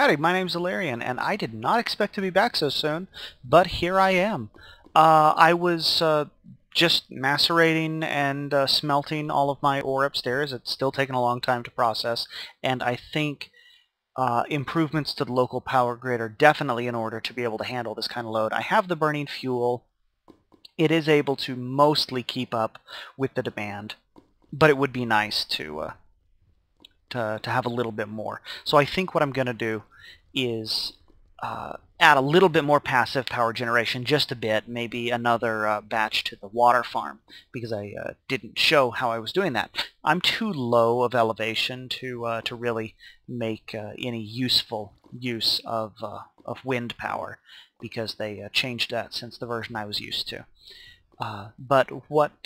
Howdy, my name's Allaryin, and I did not expect to be back so soon, but here I am. I was just macerating and smelting all of my ore upstairs. It's still taking a long time to process, and I think improvements to the local power grid are definitely in order to be able to handle this kind of load. I have the burning fuel. It is able to mostly keep up with the demand, but it would be nice to have a little bit more. So I think what I'm going to do is add a little bit more passive power generation, just a bit, maybe another batch to the water farm, because I didn't show how I was doing that. I'm too low of elevation to really make any useful use of wind power, because they changed that since the version I was used to. But what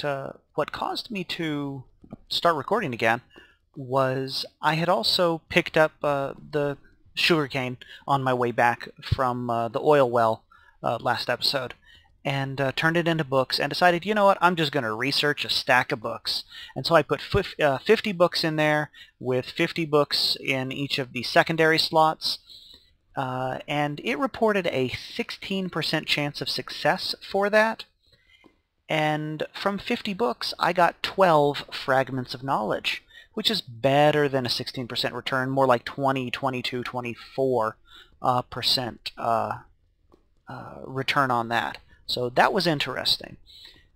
caused me to start recording again was I had also picked up the sugarcane on my way back from the oil well last episode, and turned it into books and decided, you know what, I'm just going to research a stack of books. And so I put 50 books in there, with 50 books in each of the secondary slots, and it reported a 16% chance of success for that. And from 50 books, I got 12 fragments of knowledge, which is better than a 16% return, more like 20, 22, 24% return on that. So that was interesting.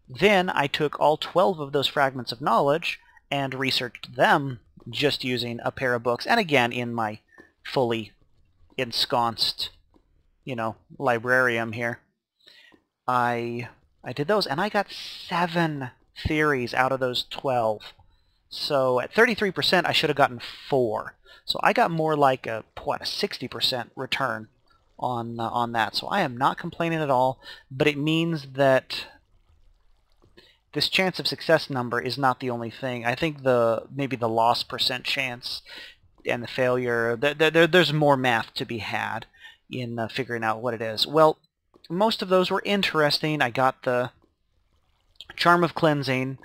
Then I took all 12 of those fragments of knowledge and researched them just using a pair of books, and again in my fully ensconced, librarium here. I did those, and I got 7 theories out of those 12. So at 33%, I should have gotten 4. So I got more like a 60% return on that. So I am not complaining at all, but it means that this chance of success number is not the only thing. I think maybe the loss percent chance and the failure, there's more math to be had in figuring out what it is. Well, most of those were interesting. I got the Charm of Cleansing,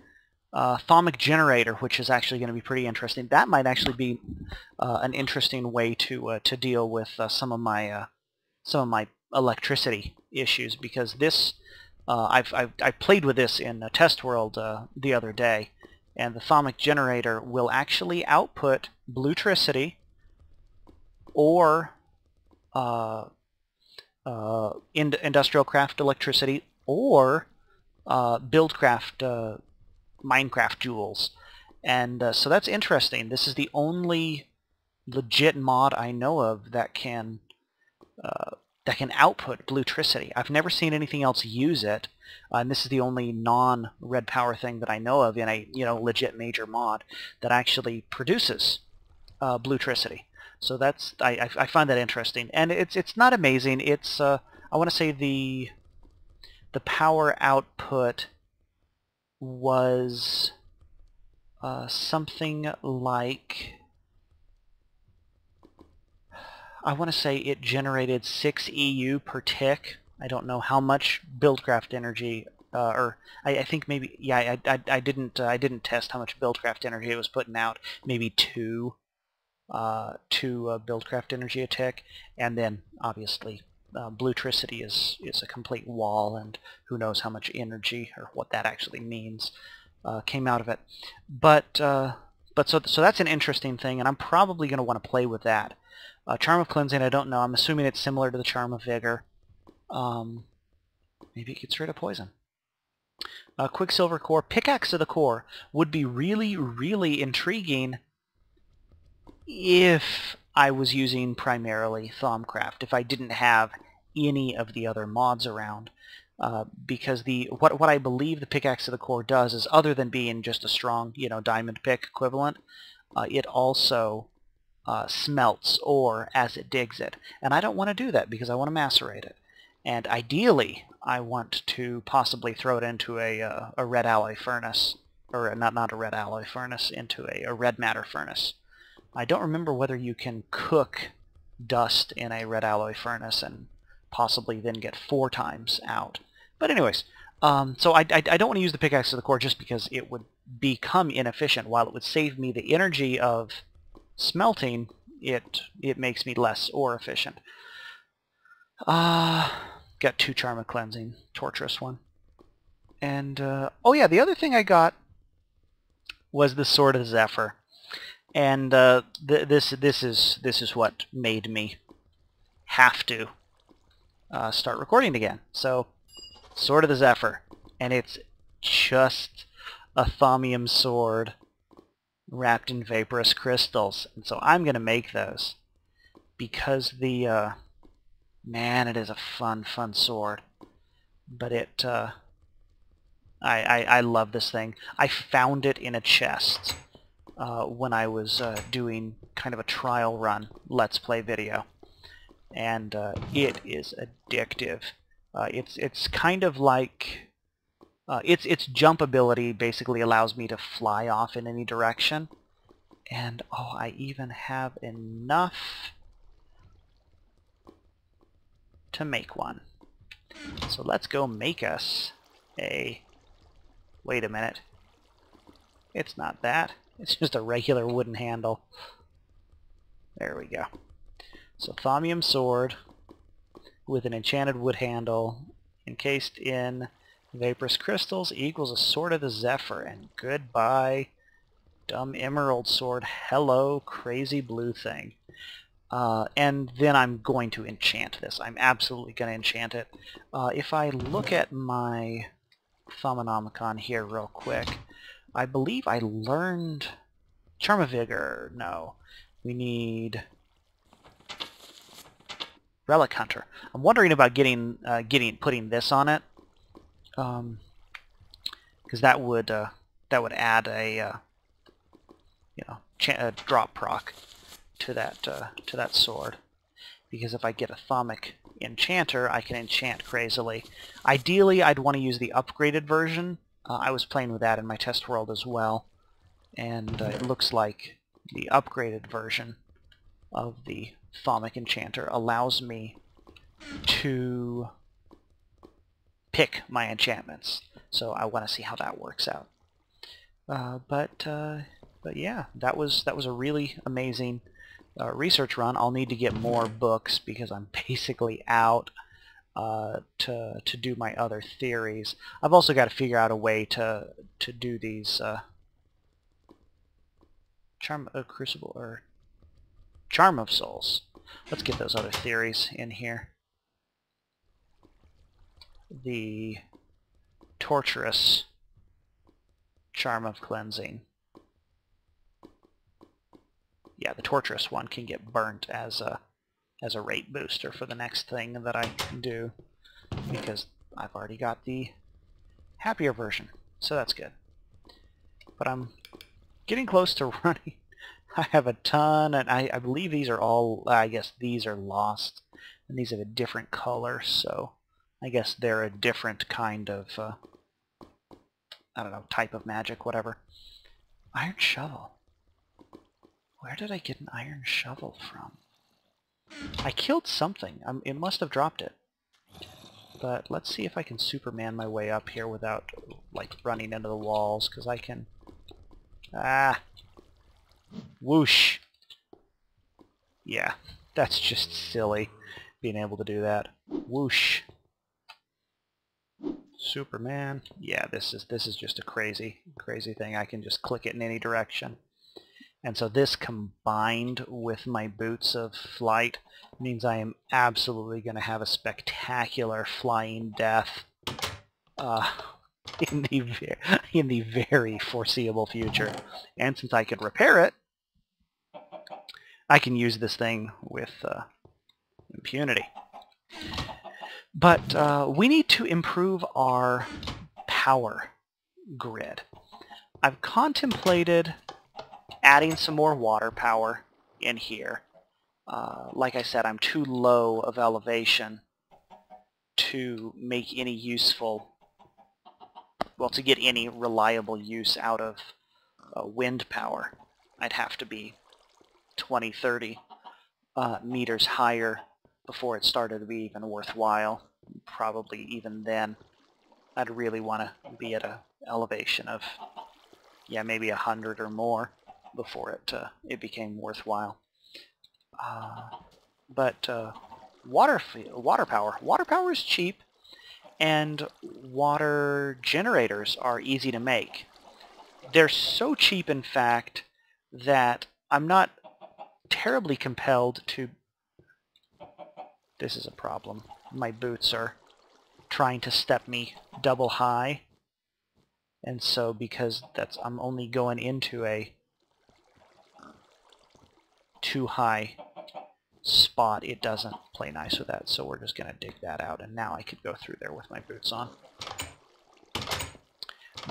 Thermic Generator, which is actually going to be pretty interesting. That might actually be an interesting way to deal with some of my electricity issues, because this I played with this in Test World the other day, and the Thermic Generator will actually output Bluetricity or industrial craft electricity, or buildcraft Minecraft joules. And so that's interesting. This is the only legit mod I know of that can output Bluetricity. I've never seen anything else use it, and this is the only non-red power thing that I know of in a legit major mod that actually produces Bluetricity. So that's I find that interesting, and it's not amazing. It's I want to say the power output was something like, I want to say it generated 6 EU per tick. I don't know how much Buildcraft energy, or I think maybe, yeah, I didn't test how much Buildcraft energy it was putting out. Maybe 2 Buildcraft energy a tick, and then obviously Bluetricity is a complete wall, and who knows how much energy, or what that actually means, came out of it. But so that's an interesting thing, and I'm probably going to want to play with that. Charm of Cleansing, I don't know. I'm assuming it's similar to the Charm of Vigor. Maybe it gets rid of poison. Quicksilver Core, Pickaxe of the Core would be really, really intriguing if I was using primarily Thaumcraft, if I didn't have any of the other mods around, because what I believe the Pickaxe of the Core does is, other than being just a strong, diamond pick equivalent, it also smelts ore as it digs it, and I don't want to do that because I want to macerate it. And ideally, I want to possibly throw it into a red alloy furnace, or not a red alloy furnace, into a red matter furnace. I don't remember whether you can cook dust in a red alloy furnace and possibly then get 4 times out. But anyways, so I don't want to use the Pickaxe of the Core just because it would become inefficient. While it would save me the energy of smelting, it makes me less ore efficient. Got 2 Charm of Cleansing, Torturous one. And, oh yeah, the other thing I got was the Sword of Zephyr. And this is what made me have to start recording again. So, Sword of the Zephyr. And it's just a thaumium sword wrapped in vaporous crystals. And so I'm going to make those. Because the... man, it is a fun sword. But it... I love this thing. I found it in a chest when I was doing kind of a trial run Let's Play video. And it is addictive. It's kind of like... its jump ability basically allows me to fly off in any direction. And, oh, I even have enough to make one. So let's go make us a... Wait a minute. It's not that. It's just a regular wooden handle. There we go. So thaumium sword with an enchanted wood handle encased in vaporous crystals equals a Sword of the Zephyr. And goodbye, dumb emerald sword. Hello, crazy blue thing. And then I'm going to enchant this. I'm absolutely going to enchant it. If I look at my Thaumonomicon here real quick, I believe I learned Charm of Vigor. No. We need Relic Hunter. I'm wondering about putting this on it. Because that would add a a drop proc to that sword. Because if I get a Thaumic Enchanter, I can enchant crazily. Ideally, I'd want to use the upgraded version. I was playing with that in my test world as well, and it looks like the upgraded version of the Thaumic Enchanter allows me to pick my enchantments. So I want to see how that works out. But yeah, that was a really amazing research run. I'll need to get more books because I'm basically out to do my other theories. I've also got to figure out a way to do these Charm of Souls. Let's get those other theories in here. The Torturous Charm of Cleansing. Yeah, the Torturous one can get burnt as a rate booster for the next thing that I can do, because I've already got the happier version, so that's good. But I'm getting close to running. I have a ton, and I believe these are all, I guess these are lost, and these have a different color, so I guess they're a different kind of, I don't know, type of magic, whatever. Iron shovel. Where did I get an iron shovel from? I killed something. It must have dropped it. But let's see if I can Superman my way up here without, like, running into the walls, because I can... Ah! Whoosh! Yeah, that's just silly, being able to do that. Whoosh! Superman. Yeah, this is just a crazy thing. I can just click it in any direction. And so this combined with my boots of flight means I am absolutely going to have a spectacular flying death in the very foreseeable future. And since I can repair it, I can use this thing with impunity. But we need to improve our power grid. I've contemplated adding some more water power in here. Like I said, I'm too low of elevation to make any useful, well, to get any reliable use out of wind power. I'd have to be 20, 30 meters higher before it started to be even worthwhile. Probably even then, I'd really want to be at an elevation of, yeah, maybe 100 or more before it became worthwhile. But water power. Water power is cheap, and water generators are easy to make. They're so cheap, in fact, that I'm not terribly compelled to... This is a problem. My boots are trying to step me double high, and so because I'm only going into a too high spot, it doesn't play nice with that, so we're just going to dig that out, and now I could go through there with my boots on.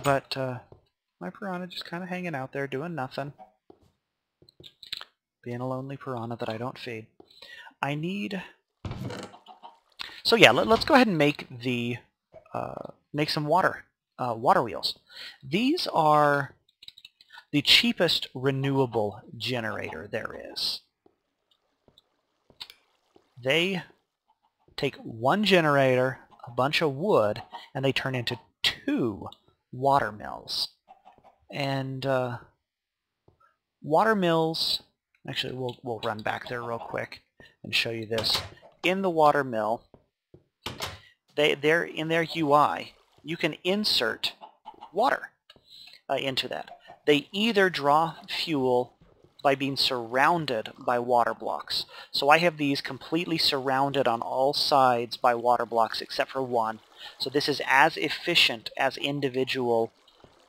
But my piranha just kind of hanging out there doing nothing, being a lonely piranha that I don't feed. I need... So yeah, let's go ahead and make the make some water wheels. These are the cheapest renewable generator there is. They take one generator, a bunch of wood, and they turn into 2 water mills. And water mills, actually we'll run back there real quick and show you this. In the water mill, they're in their UI, you can insert water into that. They either draw fuel by being surrounded by water blocks. So I have these completely surrounded on all sides by water blocks except for one. So this is as efficient as individual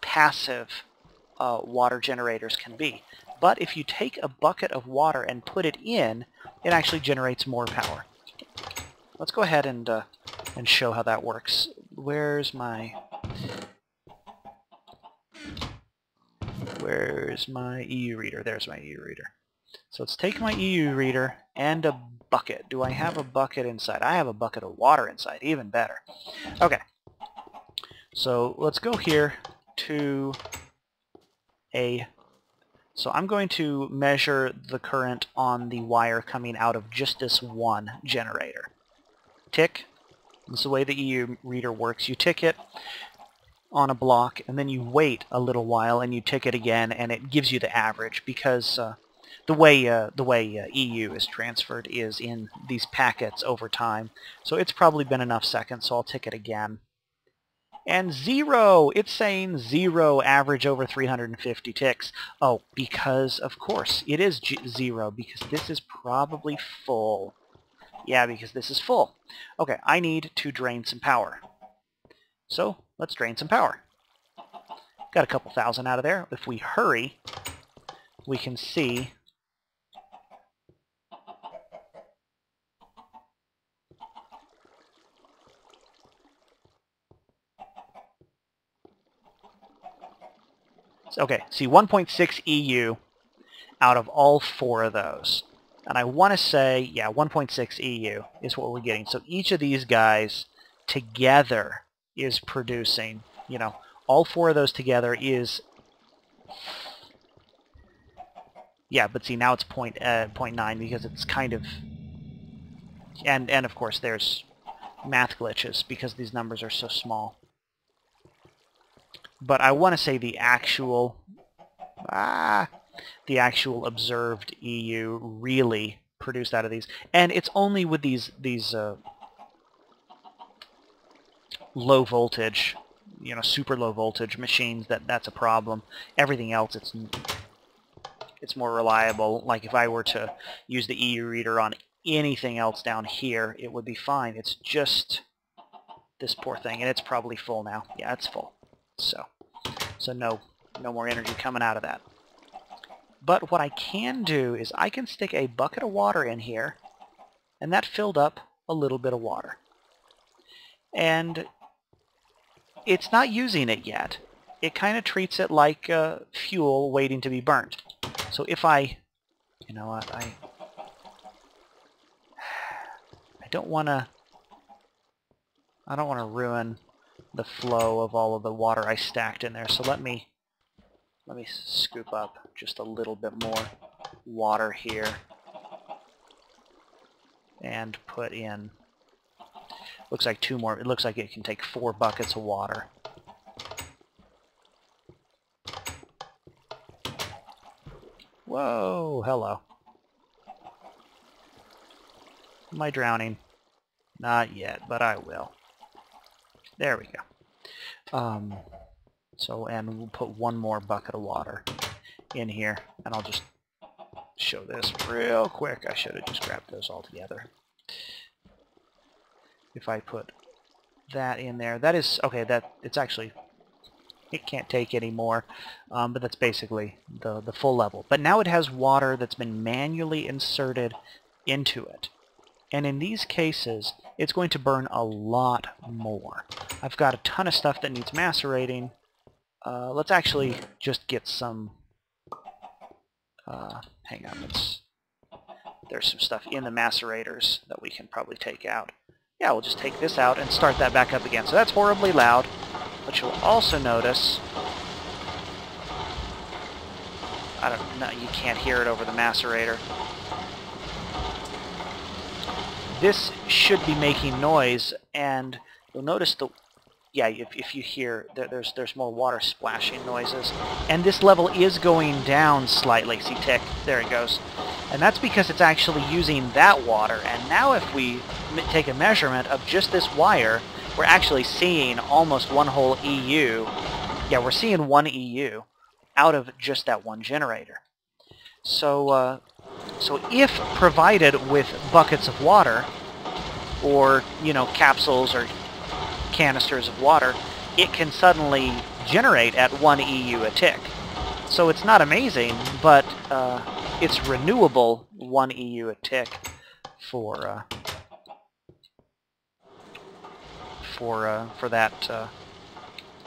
passive water generators can be. But if you take a bucket of water and put it in, it actually generates more power. Let's go ahead and show how that works. Where's my EU reader? There's my EU reader. So let's take my EU reader and a bucket. Do I have a bucket inside? I have a bucket of water inside. Even better. Okay. So let's go here to a... So I'm going to measure the current on the wire coming out of just this one generator. Tick. This is the way the EU reader works. You tick it on a block, and then you wait a little while, and you tick it again, and it gives you the average, because the way EU is transferred is in these packets over time. So it's probably been enough seconds, so I'll tick it again. And 0! It's saying 0, average over 350 ticks. Oh, because, of course, it is 0, because this is probably full. Yeah, because this is full. Okay, I need to drain some power. So, let's drain some power. Got a couple thousand out of there. If we hurry, we can see... Okay, see 1.6 EU out of all 4 of those. And I want to say, yeah, 1.6 EU is what we're getting. So each of these guys together is producing, you know, all 4 of those together is... Yeah, but see, now it's 0.9 because it's kind of... And of course there's math glitches because these numbers are so small. But I want to say the actual observed EU really produced out of these, and it's only with these low voltage, you know, super low voltage machines that's a problem. Everything else, it's more reliable. Like if I were to use the EU reader on anything else down here, it would be fine. It's just this poor thing, and it's probably full now. Yeah, it's full. So no more energy coming out of that. But what I can do is I can stick a bucket of water in here, and that filled up a little bit of water. And it's not using it yet. It kind of treats it like fuel waiting to be burnt. So if I... You know what, I don't want to... I don't want to ruin the flow of all of the water I stacked in there, so let me scoop up just a little bit more water here and put in, looks like 2 more. It looks like it can take 4 buckets of water. Whoa, hello. Am I drowning? Not yet, but I will. There we go. And we'll put one more bucket of water in here, and I'll just show this real quick. I should have just grabbed those all together. If I put that in there, that is, okay, that, it's actually, it can't take any more, but that's basically the full level. But now it has water that's been manually inserted into it. And in these cases, it's going to burn a lot more. I've got a ton of stuff that needs macerating. Let's actually just get some... hang on, there's some stuff in the macerators that we can probably take out. Yeah, we'll just take this out and start that back up again. So that's horribly loud, but you'll also notice... I don't know, you can't hear it over the macerator. This should be making noise, and you'll notice the... Yeah, if you hear, there's more water splashing noises. And this level is going down slightly. See, tick, there it goes. And that's because it's actually using that water. And now if we take a measurement of just this wire, we're actually seeing almost one whole EU. Yeah, we're seeing 1 EU out of just that one generator. So if provided with buckets of water, or, you know, capsules or canisters of water, it can suddenly generate at 1 EU a tick. So it's not amazing, but it's renewable 1 EU a tick for that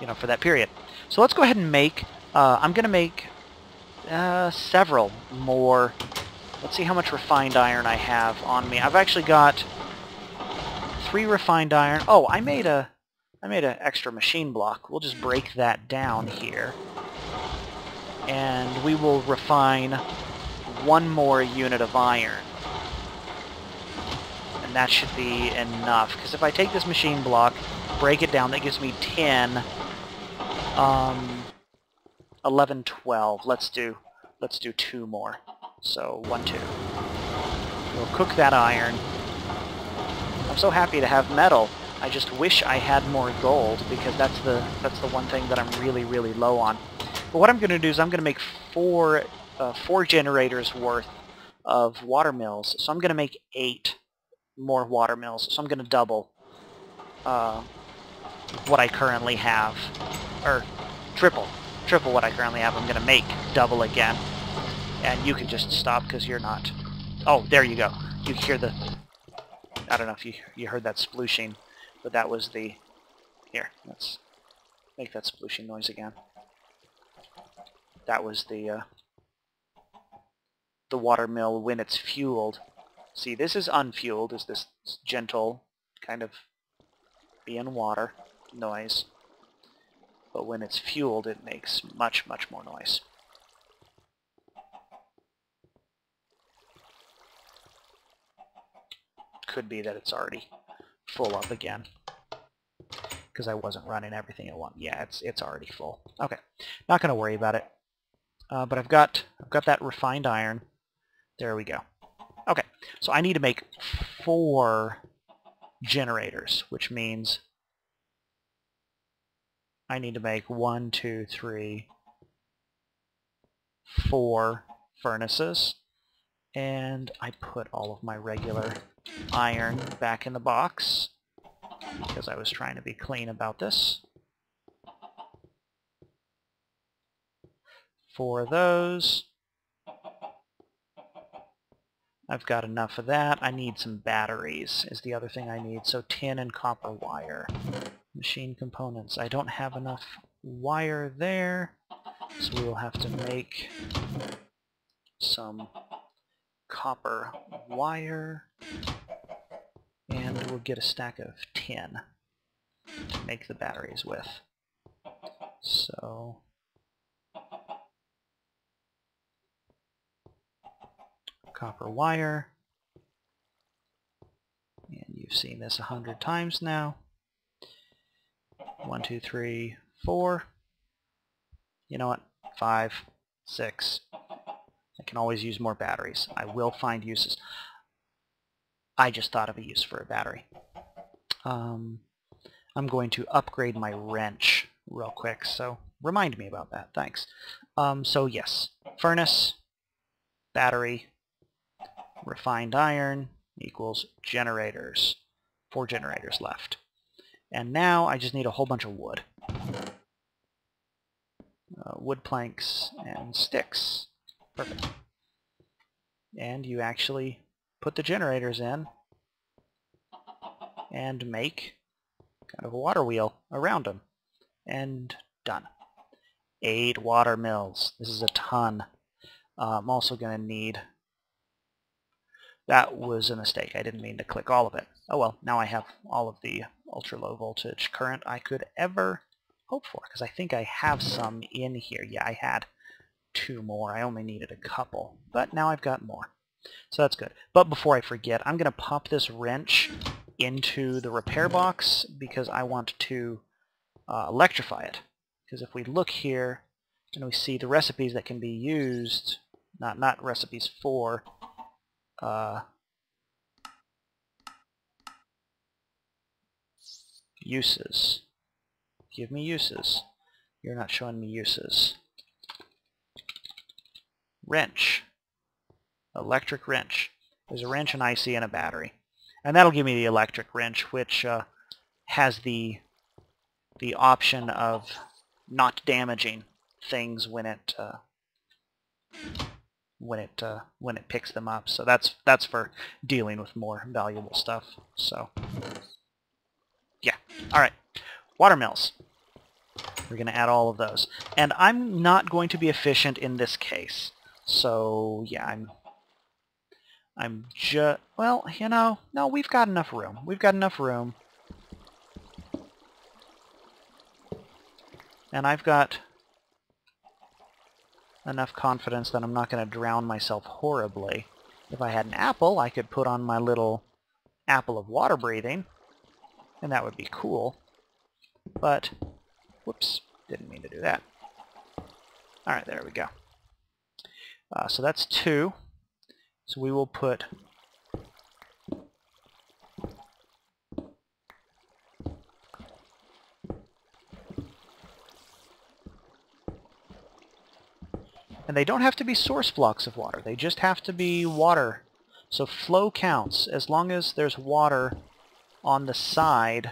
you know, for that period. So let's go ahead and make. I'm going to make several more. Let's see how much refined iron I have on me. I've actually got 3 refined iron. Oh, I made an extra machine block. We'll just break that down here. And we will refine 1 more unit of iron. And that should be enough. Because if I take this machine block, break it down, that gives me 10, 11, 12. Let's do 2 more. So 1, 2. We'll cook that iron. I'm so happy to have metal. I just wish I had more gold, because that's the one thing that I'm really, really low on. But what I'm going to do is I'm going to make 4 generators worth of water mills. So I'm going to make 8 more water mills. So I'm going to double what I currently have, or triple what I currently have. I'm going to make double again. And you can just stop because you're not... Oh, there you go. You hear the... I don't know if you heard that splooshing, but that was the... Here, let's make that splooshing noise again. That was the water mill when it's fueled. See, this is unfueled, is this gentle kind of being water noise. But when it's fueled, it makes much, much more noise. Could be that it's already full up again, because I wasn't running everything at once. Yeah, it's already full. Okay, not going to worry about it. But I've got that refined iron. There we go. Okay, so I need to make 4 generators, which means I need to make 1, 2, 3, 4 furnaces. And I put all of my regular iron back in the box because I was trying to be clean about this. 4 of those. I've got enough of that. I need some batteries is the other thing I need. So tin and copper wire. Machine components. I don't have enough wire there, so we will have to make some copper wire, and we'll get a stack of tin to make the batteries with. So copper wire, and you've seen this 100 times now. 1, 2, 3, 4. You know what? 5, 6. I can always use more batteries. I will find uses. I just thought of a use for a battery. I'm going to upgrade my wrench real quick, so remind me about that. Thanks. So yes, furnace, battery, refined iron equals generators. 4 generators left. And now I just need a whole bunch of wood. Wood planks and sticks. Perfect. And you actually put the generators in and make kind of a water wheel around them. And done. 8 water mills. This is a ton. I'm also going to need... That was a mistake. I didn't mean to click all of it. Oh well, now I have all of the ultra-low voltage current I could ever hope for, because I think I have some in here. Yeah, I had 2 more. I only needed a couple, but now I've got more. So that's good. But before I forget, I'm going to pop this wrench into the repair box because I want to electrify it. Because if we look here and we see the recipes that can be used, not recipes for, uses. Give me uses. You're not showing me uses. Wrench. Electric wrench. There's a wrench, an IC, and a battery. And that'll give me the electric wrench, which has the option of not damaging things when it picks them up. So that's for dealing with more valuable stuff. So yeah. All right. Watermills. We're going to add all of those. And I'm not going to be efficient in this case. So yeah, I'm just, well, you know, no, we've got enough room. We've got enough room. And I've got enough confidence that I'm not going to drown myself horribly. If I had an apple, I could put on my little apple of water breathing, and that would be cool. But, whoops, didn't mean to do that. Alright, there we go. So that's 2. So we will put and they don't have to be source blocks of water. They just have to be water. So flow counts. As long as there's water on the side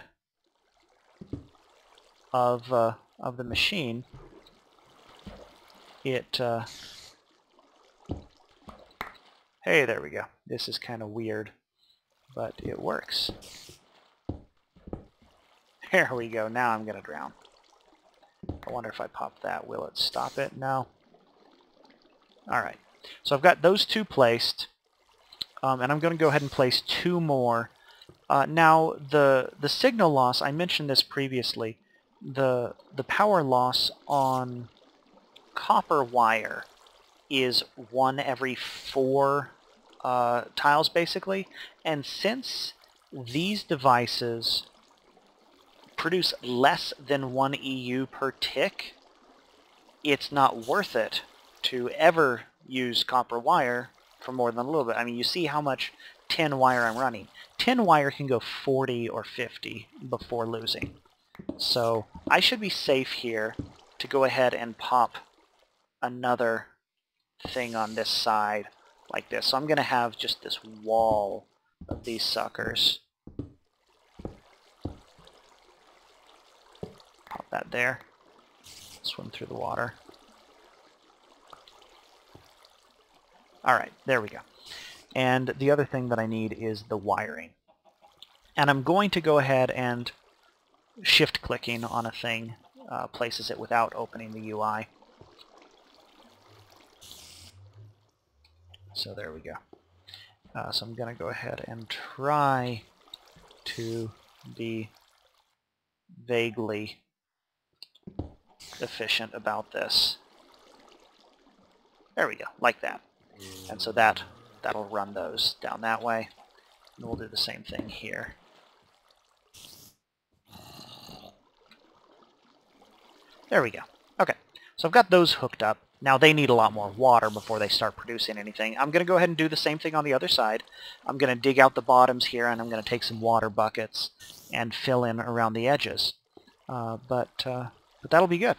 of the machine, it... Hey, there we go. This is kind of weird, but it works. There we go. Now I'm going to drown. I wonder if I pop that, will it stop it? No. Alright. So I've got those 2 placed, and I'm going to go ahead and place 2 more. Now, the signal loss, I mentioned this previously, the power loss on copper wire is 1 every 4 tiles, basically. And since these devices produce less than 1 EU per tick, it's not worth it to ever use copper wire for more than a little bit. I mean, you see how much tin wire I'm running. Tin wire can go 40 or 50 before losing. So I should be safe here to go ahead and pop another thing on this side like this. So I'm going to have just this wall of these suckers. Pop that there. Swim through the water. Alright, there we go. And the other thing that I need is the wiring. And I'm going to go ahead and shift-clicking on a thing places it without opening the UI. So there we go. So I'm going to go ahead and try to be vaguely efficient about this. There we go, like that. And so that'll run those down that way. And we'll do the same thing here. There we go. Okay, so I've got those hooked up. Now they need a lot more water before they start producing anything. I'm going to go ahead and do the same thing on the other side. I'm going to dig out the bottoms here, and I'm going to take some water buckets and fill in around the edges. But that'll be good.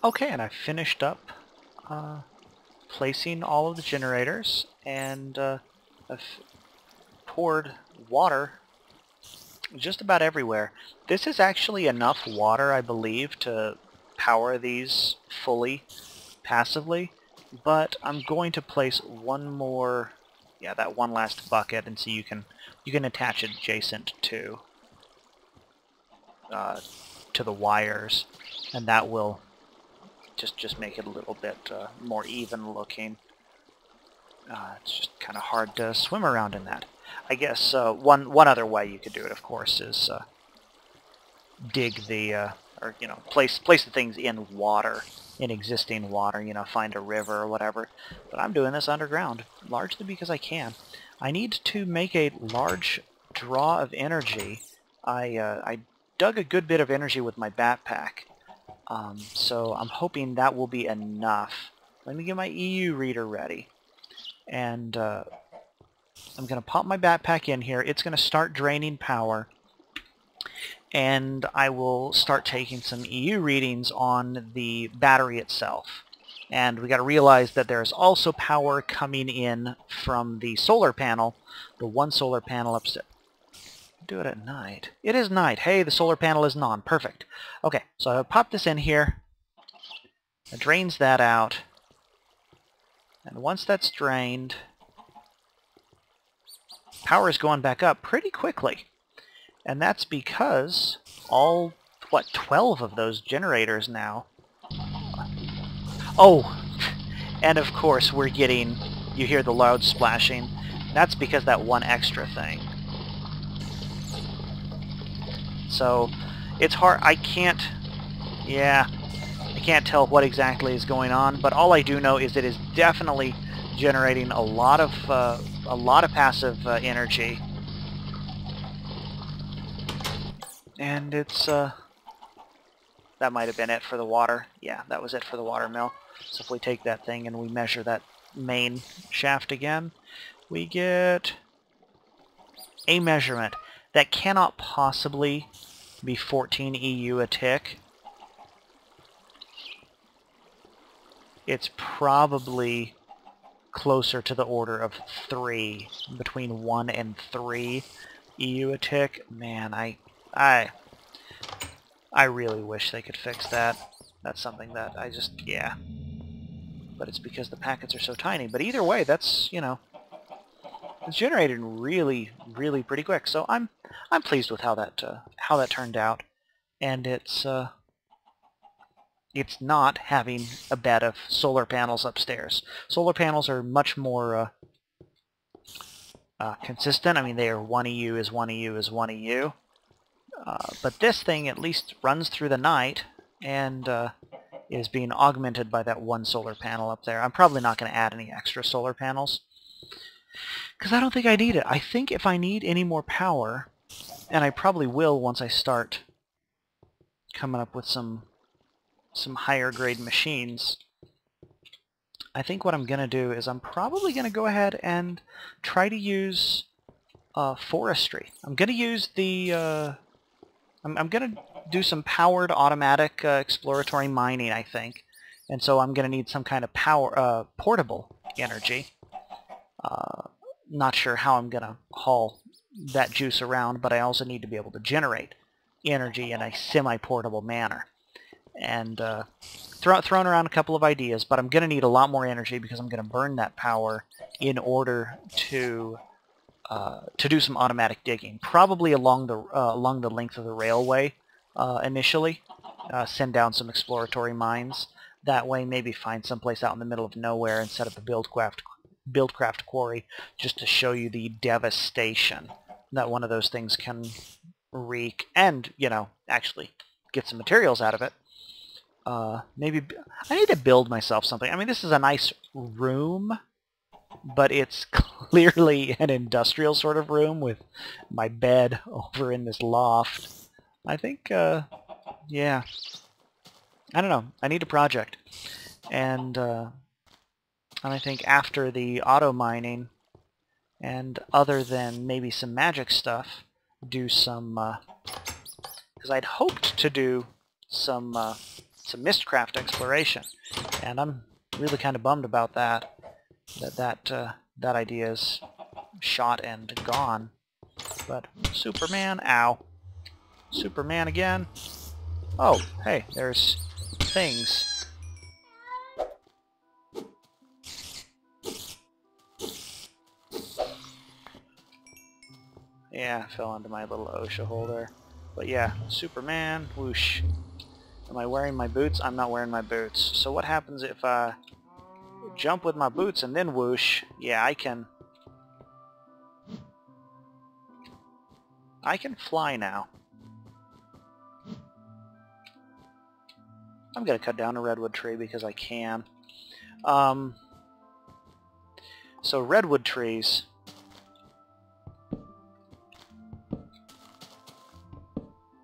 Okay, and I finished up placing all of the generators, and I've poured water just about everywhere. This is actually enough water, I believe, to power these fully passively, but I'm going to place one more, yeah, that one last bucket, and so you can attach it adjacent to the wires, and that will just make it a little bit more even looking. It's just kind of hard to swim around in that. I guess one other way you could do it, of course, is dig the or place the things in water, in existing water. Find a river or whatever. But I'm doing this underground, largely because I can. I need to make a large draw of energy. I dug a good bit of energy with my backpack, so I'm hoping that will be enough. Let me get my EU reader ready, and I'm going to pop my backpack in here. It's going to start draining power, and I will start taking some EU readings on the battery itself. And we got to realize that there's also power coming in from the solar panel, the one solar panel upstairs. Do it at night. It is night. Hey, the solar panel is on. Perfect. Okay, so I'll pop this in here. It drains that out. And once that's drained, power is going back up pretty quickly. And that's because all, 12 of those generators now. Oh, and of course we're getting, you hear the loud splashing. That's because that one extra thing. So it's hard, I can't tell what exactly is going on, but all I do know is it is definitely generating a lot of passive energy. And it's that might have been it for the water. Yeah, that was it for the water mill. So if we take that thing and we measure that main shaft again, we get a measurement that cannot possibly be 14 EU a tick. It's probably closer to the order of 3, between 1 and 3 EU a tick. Man, I really wish they could fix that. That's something that I just, yeah. But it's because the packets are so tiny. But either way, that's, it's generated really, really pretty quick. So I'm pleased with how that turned out, and it's not having a bed of solar panels upstairs. Solar panels are much more consistent. I mean, they are 1 EU is 1 EU is 1 EU. But this thing at least runs through the night and is being augmented by that one solar panel up there. I'm probably not going to add any extra solar panels because I don't think I need it. I think if I need any more power, and I probably will once I start coming up with some higher grade machines, I think what I'm going to do is I'm probably going to go ahead and try to use forestry. I'm going to use the I'm going to do some powered automatic exploratory mining, I think. And so I'm going to need some kind of power portable energy. Not sure how I'm going to haul that juice around, but I also need to be able to generate energy in a semi-portable manner. And thrown around a couple of ideas, but I'm going to need a lot more energy because I'm going to burn that power in order to do some automatic digging, probably along the length of the railway initially. Send down some exploratory mines. That way, maybe find someplace out in the middle of nowhere and set up a buildcraft quarry just to show you the devastation that one of those things can wreak, and actually get some materials out of it. Maybe I need to build myself something. I mean, this is a nice room, but it's clearly an industrial sort of room with my bed over in this loft. I think, yeah. I don't know. I need a project. And I think after the auto mining, and other than maybe some magic stuff, do some, because I'd hoped to do some Mistcraft exploration, and I'm really kind of bummed about that. That idea is shot and gone. But Superman, ow, Superman again. Oh, hey, there's things. Yeah, I fell onto my little OSHA holder. But yeah, Superman, whoosh. Am I wearing my boots? I'm not wearing my boots. So what happens if I jump with my boots and then whoosh? Yeah, I can fly now. I'm gonna cut down a redwood tree because I can. So redwood trees,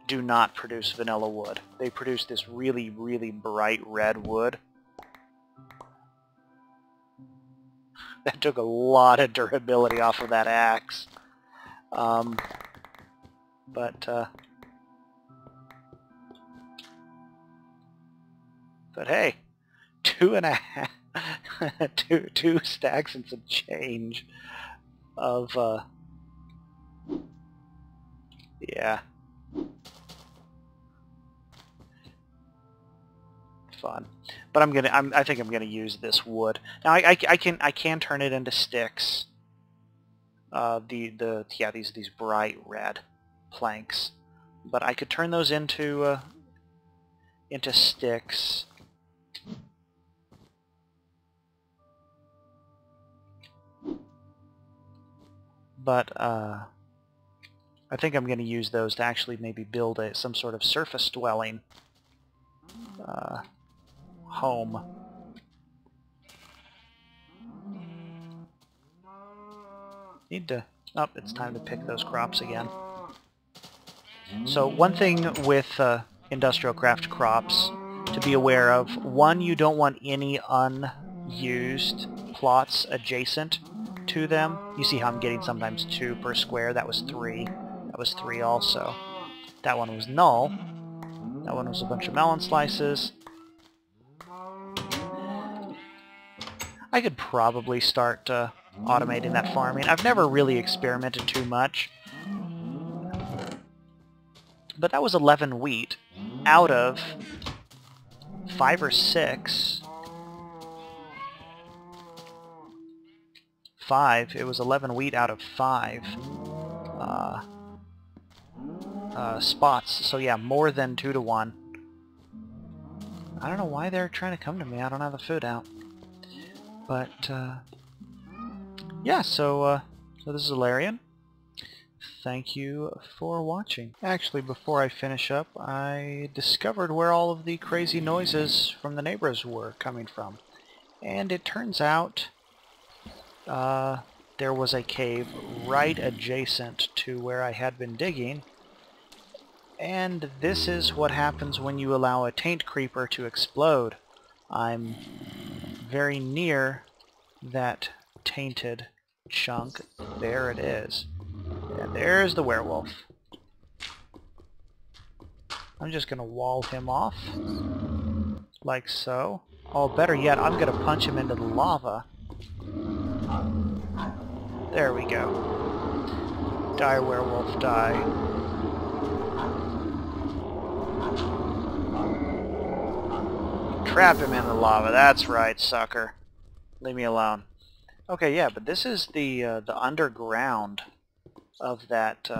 do not produce vanilla wood. They produce this really, really bright red wood. That took a lot of durability off of that axe. But hey, 2.5, two stacks and some change of yeah, fun. But I think I'm gonna use this wood. Now I can turn it into sticks. These bright red planks, but I could turn those into sticks. But I think I'm going to use those to actually maybe build some sort of surface dwelling home. Need to... Oh, it's time to pick those crops again. So one thing with industrial craft crops to be aware of: one, you don't want any unused plots adjacent to them. You see how I'm getting sometimes 2 per square? That was 3. That was 3 also. That one was null. That one was a bunch of melon slices. I could probably start automating that farming. I've never really experimented too much. But that was 11 wheat out of 5 or 6. 5. It was 11 wheat out of 5 spots. So yeah, more than 2 to 1. I don't know why they're trying to come to me. I don't have the food out. But yeah, so this is Allaryin. Thank you for watching. Actually, before I finish up, I discovered where all of the crazy noises from the neighbors were coming from. And it turns out there was a cave right adjacent to where I had been digging. And this is what happens when you allow a taint creeper to explode. I'm very near that tainted chunk. There it is. And there's the werewolf. I'm just gonna wall him off. Like so. Oh, better yet, I'm gonna punch him into the lava. There we go. Die, werewolf, die. Trap him in the lava. That's right, sucker. Leave me alone. Okay, yeah, but this is the underground of that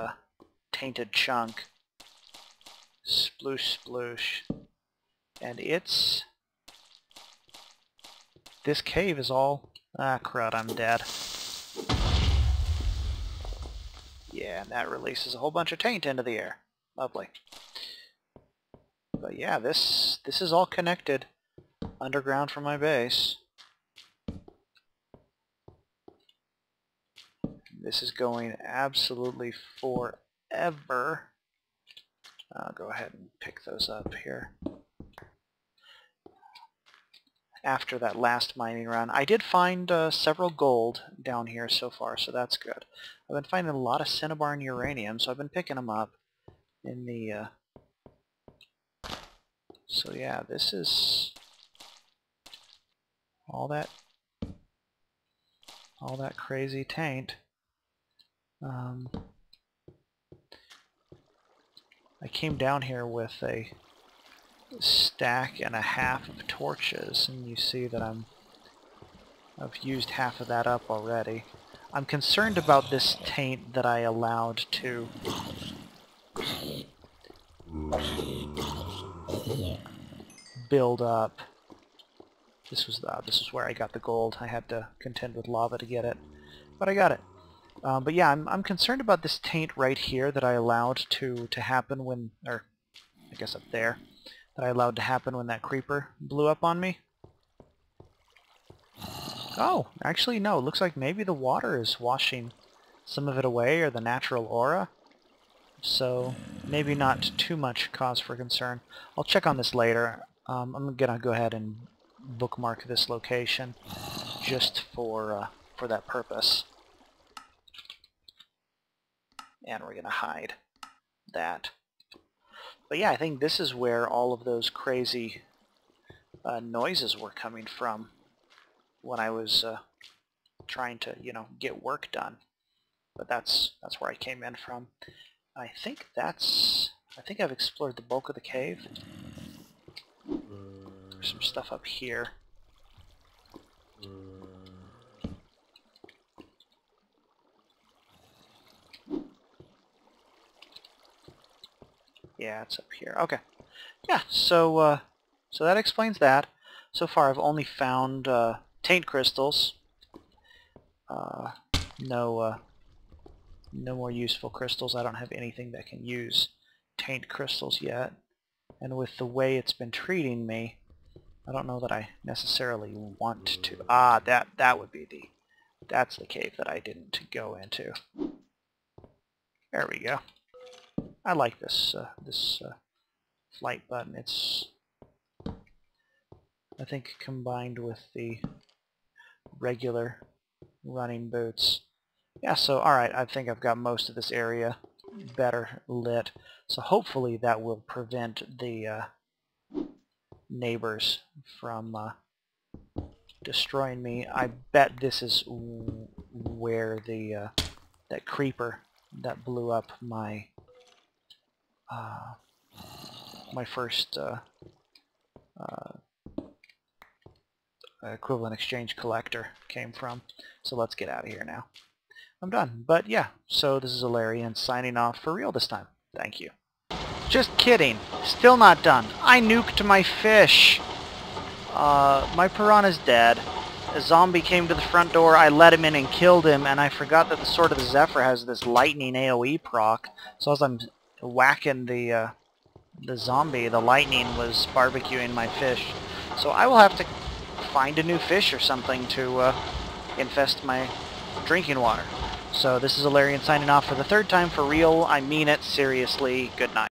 tainted chunk. Sploosh, sploosh. And it's... This cave is all... Ah, crud, I'm dead. Yeah, and that releases a whole bunch of taint into the air. Lovely. But yeah, this is all connected underground from my base. This is going absolutely forever. I'll go ahead and pick those up here. after that last mining run. I did find several gold down here so far, so that's good. I've been finding a lot of cinnabar and uranium, so I've been picking them up in the... So yeah, this is all that crazy taint. I came down here with a stack and a half of torches, and you see that I've used half of that up already. I'm concerned about this taint that I allowed to build up. This was where I got the gold. I had to contend with lava to get it, but I got it. But yeah, I'm concerned about this taint right here that I allowed to happen when, or I guess up there, that I allowed to happen when that creeper blew up on me. Oh, actually no, it looks like maybe the water is washing some of it away, or the natural aura. So maybe not too much cause for concern. I'll check on this later. I'm gonna go ahead and bookmark this location just for that purpose. And we're gonna hide that. But yeah, I think this is where all of those crazy noises were coming from when I was trying to, you know, get work done. But that's where I came in from. I think I've explored the bulk of the cave. There's some stuff up here. Yeah, it's up here. Okay. Yeah, so that explains that. So far I've only found taint crystals. No more useful crystals. I don't have anything that can use taint crystals yet. And with the way it's been treating me, I don't know that I necessarily want to. Ah, that would be that's the cave that I didn't go into. There we go. I like this flight button. It's, I think, combined with the regular running boots. Yeah, so alright, I think I've got most of this area better lit. So hopefully that will prevent the neighbors from destroying me. I bet this is where the that creeper that blew up my my first equivalent exchange collector came from. So let's get out of here now. I'm done. But yeah, so this is Allaryin signing off for real this time. Thank you. Just kidding. Still not done. I nuked my fish. My piranha's dead. A zombie came to the front door, I let him in and killed him, and I forgot that the Sword of the Zephyr has this lightning AoE proc, so as I'm whacking the zombie, the lightning was barbecuing my fish. So I will have to find a new fish or something to infest my drinking water. So this is Allaryin signing off for the third time for real. I mean it, seriously. Good night.